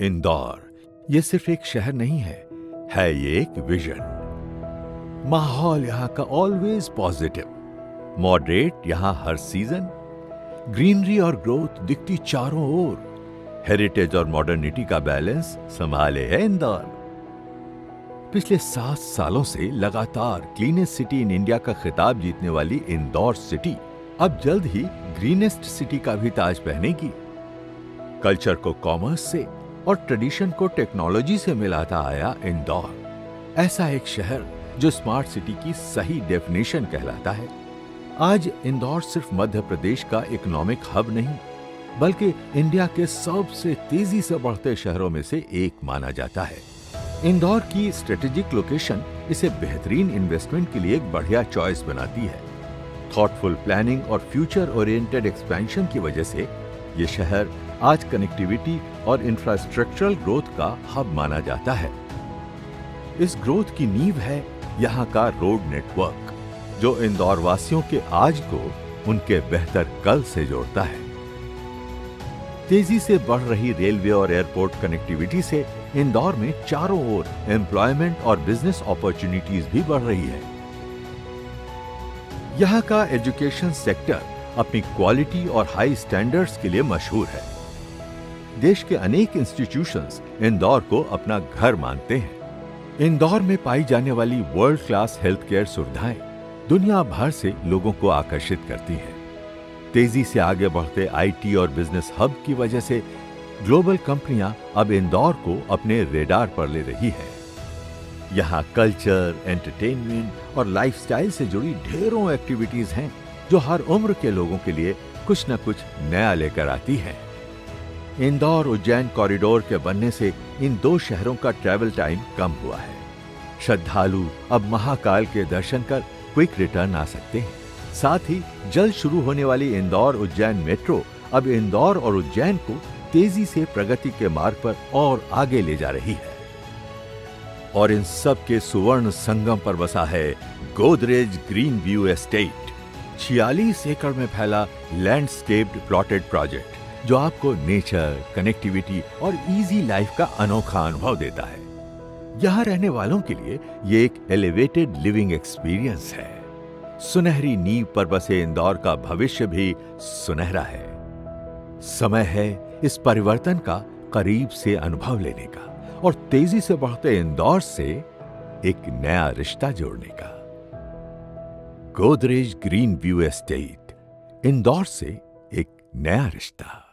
इंदौर ये सिर्फ एक शहर नहीं है ये एक विजन। माहौल यहाँ का ऑलवेज पॉजिटिव, मॉडरेट यहाँ हर सीजन, ग्रीनरी और ग्रोथ दिखती चारों ओर, हेरिटेज और मॉडर्निटी का बैलेंस संभाले है इंदौर। पिछले 7 सालों से लगातार क्लीनेस्ट सिटी इन इंडिया का खिताब जीतने वाली इंदौर सिटी अब जल्द ही ग्रीनेस्ट सिटी का भी ताज पहनेगी। कल्चर को कॉमर्स से और ट्रेडिशन को टेक्नोलॉजी से मिलाता आया इंदौर ऐसा एक शहर जो स्मार्ट सिटी की सही डेफिनेशन कहलाता है। आज इंदौर सिर्फ मध्य प्रदेश का इकोनॉमिक हब नहीं, बल्कि इंडिया के सबसे तेजी से बढ़ते शहरों में से एक माना जाता है। इंदौर की स्ट्रेटेजिक लोकेशन इसे बेहतरीन इन्वेस्टमेंट के लिए एक बढ़िया चॉइस बनाती है। थॉटफुल प्लानिंग और फ्यूचर ओरिएंटेड एक्सपेंशन की वजह से ये शहर आज कनेक्टिविटी और इंफ्रास्ट्रक्चरल ग्रोथ का हब माना जाता है। इस ग्रोथ की नींव है यहाँ का रोड नेटवर्क, जो इंदौर वासियों के आज को उनके बेहतर कल से जोड़ता है। तेजी से बढ़ रही रेलवे और एयरपोर्ट कनेक्टिविटी से इंदौर में चारों ओर एम्प्लॉयमेंट और बिजनेस अपॉर्चुनिटीज भी बढ़ रही है। यहाँ का एजुकेशन सेक्टर अपनी क्वालिटी और हाई स्टैंडर्ड्स के लिए मशहूर है। देश के अनेक इंस्टीट्यूशंस इंदौर को अपना घर मानते हैं। इंदौर में पाई जाने वाली वर्ल्ड क्लास हेल्थ केयर सुविधाएं दुनिया भर से लोगों को आकर्षित करती हैं। तेजी से आगे बढ़ते आईटी और बिजनेस हब की वजह से ग्लोबल कंपनियां अब इंदौर को अपने रेडार पर ले रही है। यहाँ कल्चर, एंटरटेनमेंट और लाइफस्टाइल से जुड़ी ढेरों एक्टिविटीज हैं जो हर उम्र के लोगों के लिए कुछ न कुछ नया लेकर आती है। इंदौर उज्जैन कॉरिडोर के बनने से इन दो शहरों का ट्रैवल टाइम कम हुआ है। श्रद्धालु अब महाकाल के दर्शन कर क्विक रिटर्न आ सकते हैं। साथ ही जल्द शुरू होने वाली इंदौर उज्जैन मेट्रो अब इंदौर और उज्जैन को तेजी से प्रगति के मार्ग पर और आगे ले जा रही है। और इन सब के सुवर्ण संगम पर बसा है गोदरेज ग्रीन व्यू एस्टेट, 46 एकड़ में फैला लैंडस्केप्ड प्लॉटेड प्रोजेक्ट जो आपको नेचर, कनेक्टिविटी और इजी लाइफ का अनोखा अनुभव देता है। यहाँ रहने वालों के लिए ये एक एलिवेटेड लिविंग एक्सपीरियंस है। सुनहरी नींव पर बसे इंदौर का भविष्य भी सुनहरा है। समय है इस परिवर्तन का करीब से अनुभव लेने का और तेजी से बढ़ते इंदौर से एक नया रिश्ता जोड़ने का। Godrej green view estate, Indore से एक नया रिश्ता।